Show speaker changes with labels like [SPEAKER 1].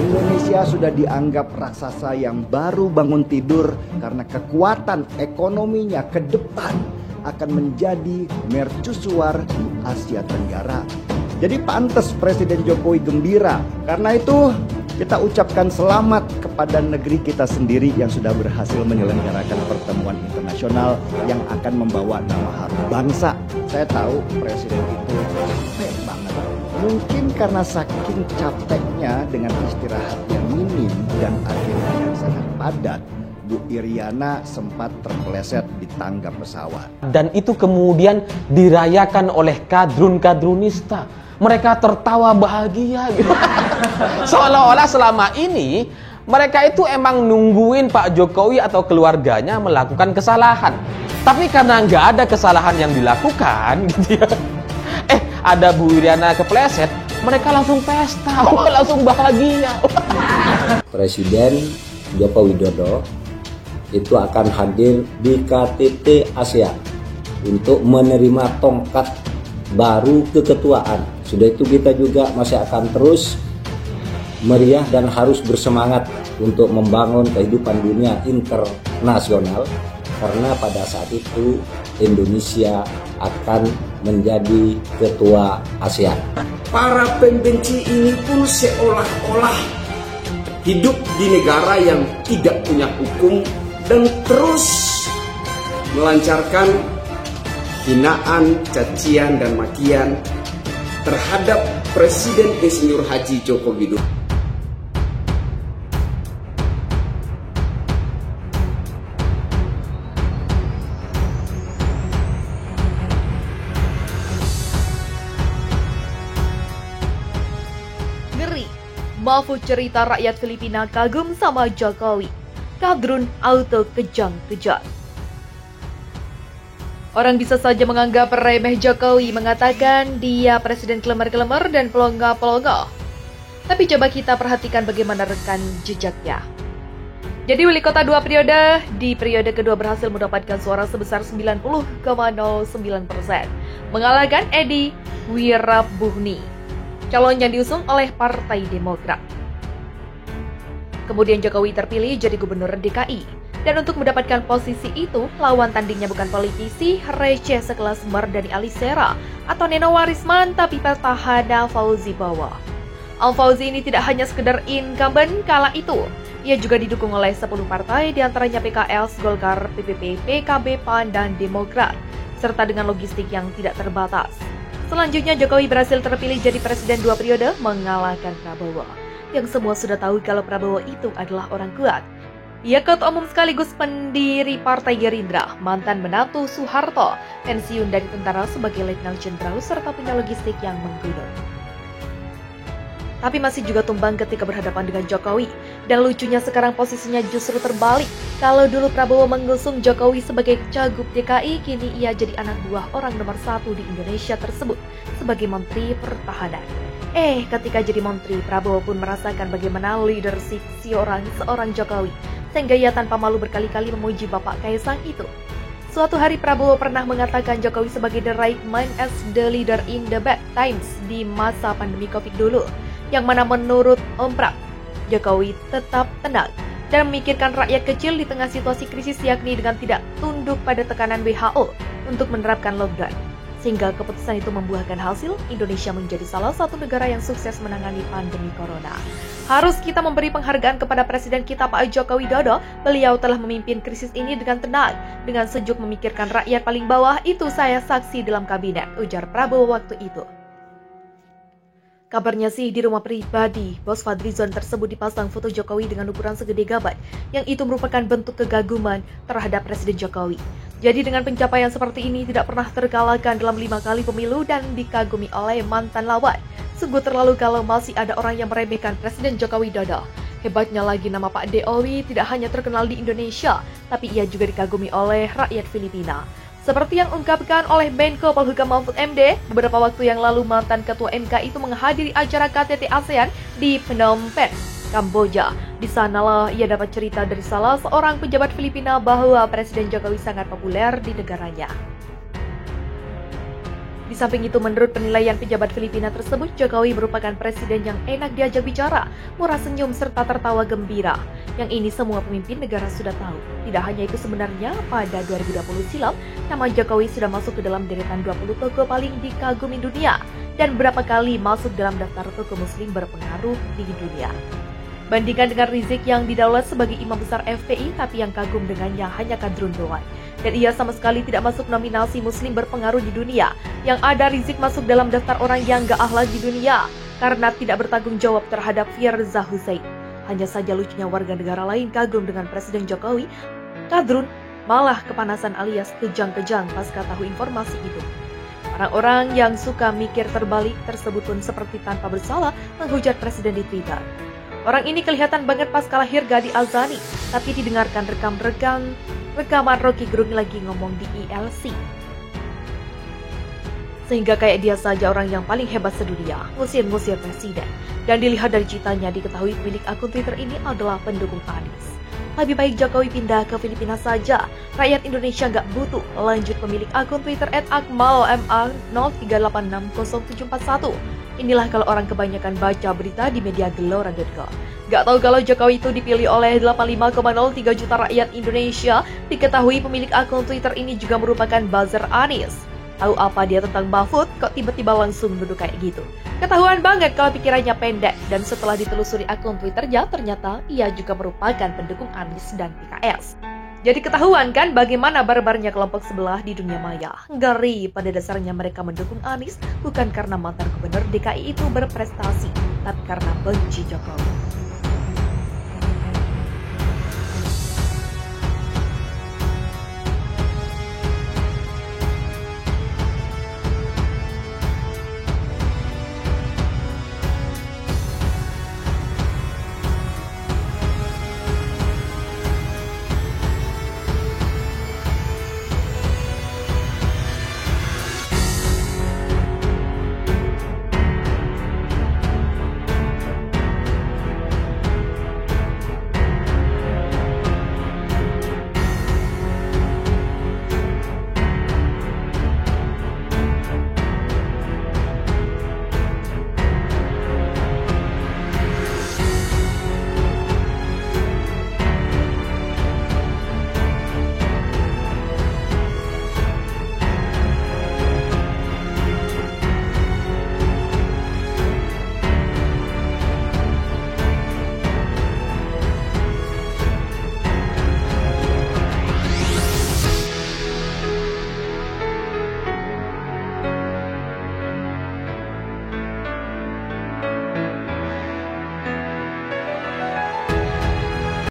[SPEAKER 1] Indonesia sudah dianggap raksasa yang baru bangun tidur karena kekuatan ekonominya ke depan akan menjadi mercusuar di Asia Tenggara. Jadi pantas Presiden Jokowi gembira. Karena itu kita ucapkan selamat kepada negeri kita sendiri yang sudah berhasil menyelenggarakan pertemuan internasional yang akan membawa nama harum bangsa. Saya tahu Presiden itu capek banget. Mungkin karena saking capeknya dengan istirahat yang minim dan agenda yang sangat padat, Bu Iriana sempat terpeleset di tangga pesawat.
[SPEAKER 2] Dan itu kemudian dirayakan oleh kadrun-kadrunista. Mereka tertawa bahagia gitu. Seolah-olah selama ini mereka itu emang nungguin Pak Jokowi atau keluarganya melakukan kesalahan. Tapi karena nggak ada kesalahan yang dilakukan gitu ya, ada Bu Iriana kepleset, mereka langsung pesta, langsung bahagia.
[SPEAKER 3] Presiden Joko Widodo itu akan hadir di KTT ASEAN untuk menerima tongkat baru keketuaan. Sudah itu kita juga masih akan terus meriah dan harus bersemangat untuk membangun kehidupan dunia internasional, karena pada saat itu Indonesia akan menjadi ketua ASEAN.
[SPEAKER 4] Para pembenci ini pun seolah-olah hidup di negara yang tidak punya hukum dan terus melancarkan hinaan, cacian, dan makian terhadap Presiden Insinyur Haji Joko Widodo.
[SPEAKER 5] Ngeri, Mahfud cerita rakyat Filipina kagum sama Jokowi. Kadrun auto kejang-kejang. Orang bisa saja menganggap remeh Jokowi, mengatakan dia presiden kelemar-kelemar dan pelongo-pelongo. Tapi coba kita perhatikan bagaimana rekam jejaknya. Jadi wali kota 2 periode, di periode kedua berhasil mendapatkan suara sebesar 90,09%, mengalahkan Edi Wirabuni, calon yang diusung oleh Partai Demokrat. Kemudian Jokowi terpilih jadi gubernur DKI. Dan untuk mendapatkan posisi itu, lawan tandingnya bukan politisi receh sekelas Mardani Alisera atau Neno Warisman, tapi petahana Fauzi Bowo. Al-Fauzi ini tidak hanya sekedar incumbent kala itu, ia juga didukung oleh 10 partai, diantaranya PKS, Golkar, PPP, PKB, PAN, dan Demokrat, serta dengan logistik yang tidak terbatas. Selanjutnya Jokowi berhasil terpilih jadi presiden 2 periode, mengalahkan Prabowo. Yang semua sudah tahu kalau Prabowo itu adalah orang kuat. Ia ketua umum sekaligus pendiri Partai Gerindra, mantan menantu Soeharto, pensiun dari tentara sebagai letnan jenderal serta punya logistik yang menggunung. Tapi masih juga tumbang ketika berhadapan dengan Jokowi. Dan lucunya sekarang posisinya justru terbalik. Kalau dulu Prabowo mengusung Jokowi sebagai cagup DKI, kini ia jadi anak buah orang nomor 1 di Indonesia tersebut sebagai Menteri Pertahanan. Ketika jadi menteri, Prabowo pun merasakan bagaimana leadership seorang Jokowi, sehingga ia tanpa malu berkali-kali memuji Bapak Kaisang itu. Suatu hari Prabowo pernah mengatakan Jokowi sebagai the right man as the leader in the bad times di masa pandemi Covid dulu, yang mana menurut Om Prak, Jokowi tetap tenang dan memikirkan rakyat kecil di tengah situasi krisis, yakni dengan tidak tunduk pada tekanan WHO untuk menerapkan lockdown. Sehingga keputusan itu membuahkan hasil, Indonesia menjadi salah satu negara yang sukses menangani pandemi corona. Harus kita memberi penghargaan kepada Presiden kita Pak Joko Widodo. Beliau telah memimpin krisis ini dengan tenang, dengan sejuk memikirkan rakyat paling bawah. Itu saya saksi dalam kabinet, ujar Prabowo waktu itu. Kabarnya sih di rumah pribadi, Bos Fadlizon tersebut dipasang foto Jokowi dengan ukuran segede gaban, yang itu merupakan bentuk kegaguman terhadap Presiden Jokowi. Jadi dengan pencapaian seperti ini tidak pernah terkalahkan dalam 5 kali pemilu dan dikagumi oleh mantan lawan. Sungguh terlalu kalau masih ada orang yang meremehkan Presiden Joko Widodo. Hebatnya lagi nama Pak Jokowi tidak hanya terkenal di Indonesia, tapi ia juga dikagumi oleh rakyat Filipina. Seperti yang ungkapkan oleh Menko Polhukam Mahfud MD, beberapa waktu yang lalu mantan Ketua MK itu menghadiri acara KTT ASEAN di Phnom Penh, Kamboja. Di sanalah ia dapat cerita dari salah seorang pejabat Filipina bahwa Presiden Jokowi sangat populer di negaranya. Di samping itu, menurut penilaian pejabat Filipina tersebut, Jokowi merupakan presiden yang enak diajak bicara, murah senyum, serta tertawa gembira. Yang ini semua pemimpin negara sudah tahu. Tidak hanya itu, sebenarnya pada 2020 silam, nama Jokowi sudah masuk ke dalam deretan 20 tokoh paling dikagumi dunia dan berapa kali masuk dalam daftar tokoh muslim berpengaruh di dunia. Bandingkan dengan Rizik yang didaulat sebagai imam besar FPI, tapi yang kagum dengannya hanya Kadrun doang. Dan ia sama sekali tidak masuk nominasi muslim berpengaruh di dunia. Yang ada, Rizik masuk dalam daftar orang yang gak akhlak di dunia karena tidak bertanggung jawab terhadap Firza Husein. Hanya saja lucunya warga negara lain kagum dengan Presiden Jokowi, Kadrun malah kepanasan alias kejang-kejang pasca tahu informasi itu. Orang-orang yang suka mikir terbalik tersebut pun seperti tanpa bersalah menghujat Presiden di Twitter. Orang ini kelihatan banget pas lahir gak diazani, tapi didengarkan rekaman Rocky Gerung lagi ngomong di ILC. Sehingga kayak dia saja orang yang paling hebat sedunia, ngusir-ngusir presiden. Dan dilihat dari ceritanya, diketahui pemilik akun Twitter ini adalah pendukung Anies. Lebih baik Jokowi pindah ke Filipina saja. Rakyat Indonesia nggak butuh. Lanjut pemilik akun Twitter @akmalma0386071. Inilah kalau orang kebanyakan baca berita di media gelora.com. Gak tahu kalau Jokowi itu dipilih oleh 85,03 juta rakyat Indonesia. Diketahui pemilik akun Twitter ini juga merupakan buzzer Anies. Tahu apa dia tentang Mahfud, kok tiba-tiba langsung duduk kayak gitu. Ketahuan banget kalau pikirannya pendek. Dan setelah ditelusuri akun Twitternya, ternyata ia juga merupakan pendukung Anies dan PKS. Jadi ketahuan kan bagaimana barbarnya kelompok sebelah di dunia maya. Ngeri, pada dasarnya mereka mendukung Anies bukan karena mantan gubernur DKI itu berprestasi, tapi karena benci Jokowi.